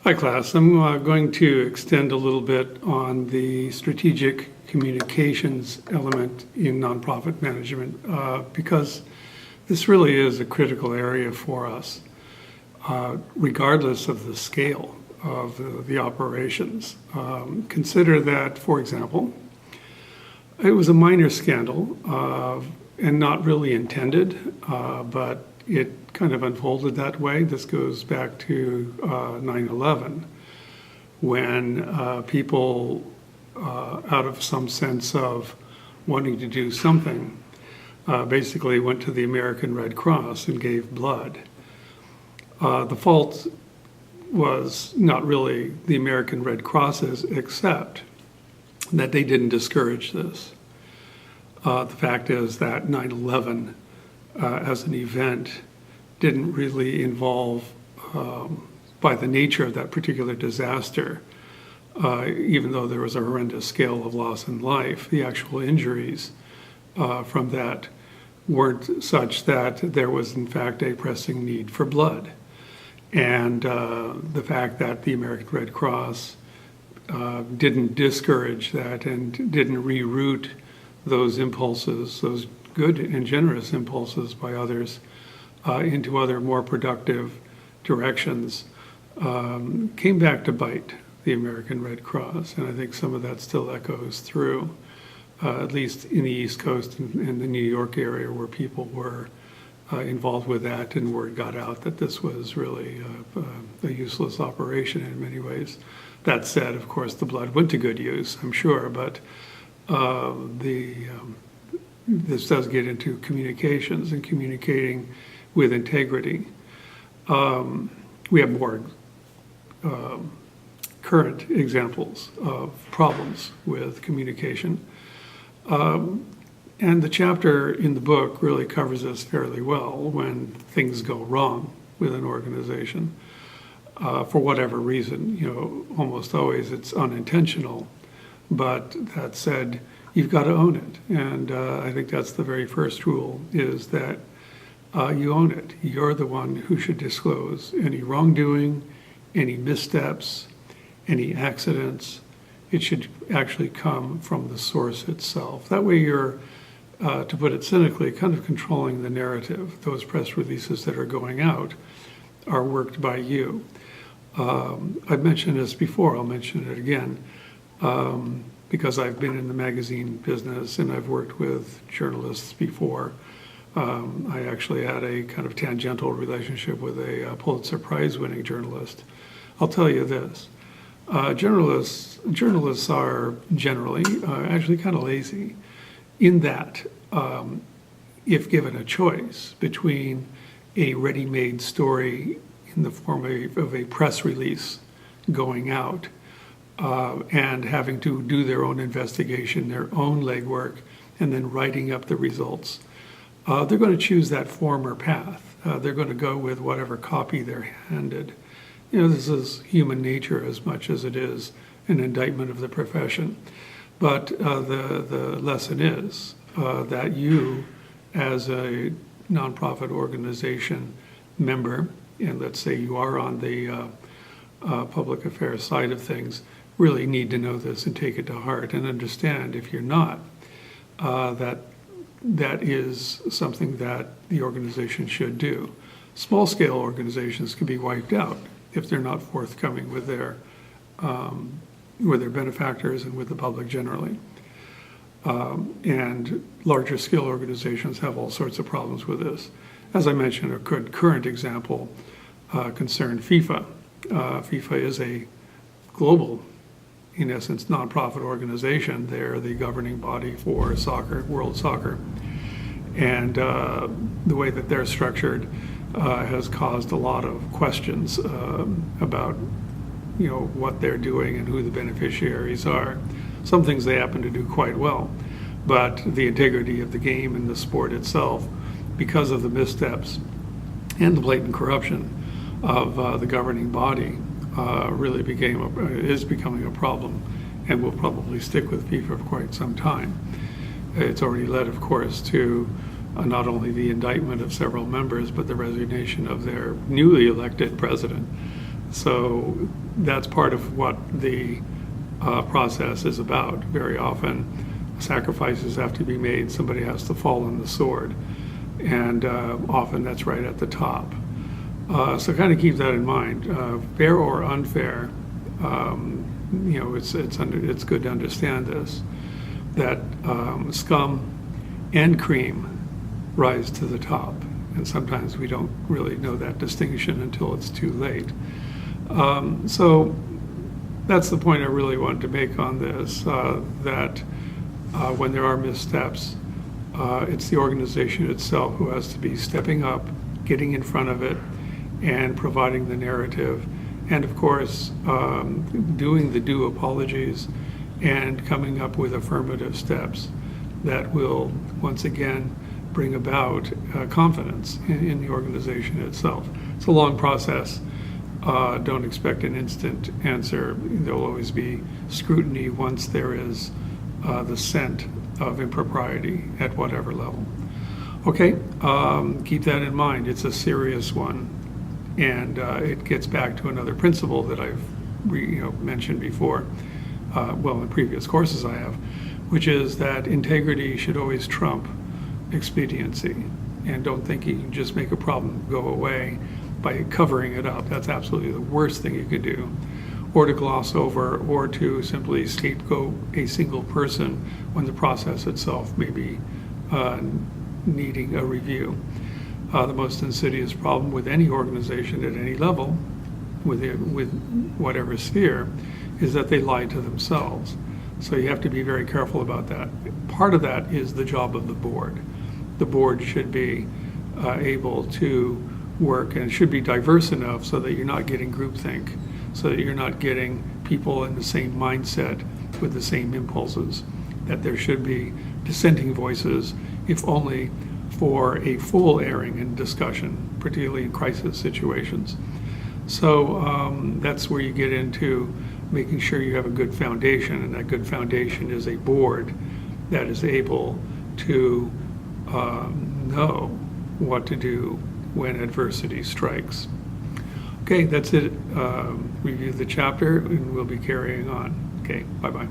Hi, class. I'm going to extend a little bit on the strategic communications element in nonprofit management because this really is a critical area for us, regardless of the scale of the operations. Consider that, for example, it was a minor scandal and not really intended, but it kind of unfolded that way. This goes back to 9/11, when people, out of some sense of wanting to do something, basically went to the American Red Cross and gave blood. The fault was not really the American Red Cross's, except that they didn't discourage this. The fact is that 9/11 as an event didn't really involve, by the nature of that particular disaster, even though there was a horrendous scale of loss in life, the actual injuries from that weren't such that there was in fact a pressing need for blood. And the fact that the American Red Cross didn't discourage that and didn't reroute those impulses, those good and generous impulses by others, into other more productive directions, came back to bite the American Red Cross. And I think some of that still echoes through, at least in the East Coast and the New York area, where people were involved with that, and word got out that this was really a useless operation in many ways. That said, of course, the blood went to good use, I'm sure, but this does get into communications and communicating with integrity. We have more current examples of problems with communication. And the chapter in the book really covers this fairly well when things go wrong with an organization. For whatever reason, almost always it's unintentional. But that said, you've got to own it. And I think that's the very first rule, is that you own it. You're the one who should disclose any wrongdoing, any missteps, any accidents. It should actually come from the source itself. That way you're, to put it cynically, kind of controlling the narrative. Those press releases that are going out are worked by you. I've mentioned this before, I'll mention it again. Because I've been in the magazine business and I've worked with journalists before. I actually had a kind of tangential relationship with a Pulitzer Prize winning journalist. I'll tell you this, journalists are generally actually kind of lazy in that if given a choice between a ready-made story in the form of a press release going out and having to do their own investigation, their own legwork, and then writing up the results, they're going to choose that former path. They're going to go with whatever copy they're handed. This is human nature as much as it is an indictment of the profession. But the lesson is that you, as a nonprofit organization member, and let's say you are on the public affairs side of things, really need to know this and take it to heart and understand, if you're not, that is something that the organization should do. Small-scale organizations can be wiped out if they're not forthcoming with their benefactors and with the public generally. And larger scale organizations have all sorts of problems with this. As I mentioned, a good current example concerned FIFA. FIFA is a global, in essence, nonprofit organization. They're the governing body for soccer, world soccer. And the way that they're structured has caused a lot of questions about what they're doing and who the beneficiaries are. Some things they happen to do quite well, but the integrity of the game and the sport itself, because of the missteps and the blatant corruption of the governing body, really is becoming a problem and will probably stick with FIFA for quite some time. It's already led, of course, to not only the indictment of several members, but the resignation of their newly elected president. So that's part of what the process is about. Very often, sacrifices have to be made. Somebody has to fall on the sword. And often that's right at the top. So kind of keep that in mind. Fair or unfair, it's good to understand this, that scum and cream rise to the top. And sometimes we don't really know that distinction until it's too late. So that's the point I really wanted to make on this, that when there are missteps, it's the organization itself who has to be stepping up, getting in front of it, and providing the narrative. And of course, doing the due apologies and coming up with affirmative steps that will, once again, bring about confidence in the organization itself. It's a long process. Don't expect an instant answer. There'll always be scrutiny once there is the scent of impropriety at whatever level. Okay, keep that in mind. It's a serious one, and it gets back to another principle that I've mentioned before, in previous courses I have, which is that integrity should always trump expediency. And don't think you can just make a problem go away by covering it up. That's absolutely the worst thing you could do. Or to gloss over, or to simply scapegoat a single person when the process itself may be needing a review. The most insidious problem with any organization at any level, with whatever sphere, is that they lie to themselves. So you have to be very careful about that. Part of that is the job of the board. The board should be able to work, and it should be diverse enough so that you're not getting groupthink, so that you're not getting people in the same mindset with the same impulses, that there should be dissenting voices, if only for a full airing and discussion, particularly in crisis situations. So that's where you get into making sure you have a good foundation, and that good foundation is a board that is able to know what to do when adversity strikes. Okay, that's it. Review the chapter, and we'll be carrying on. Okay, bye-bye.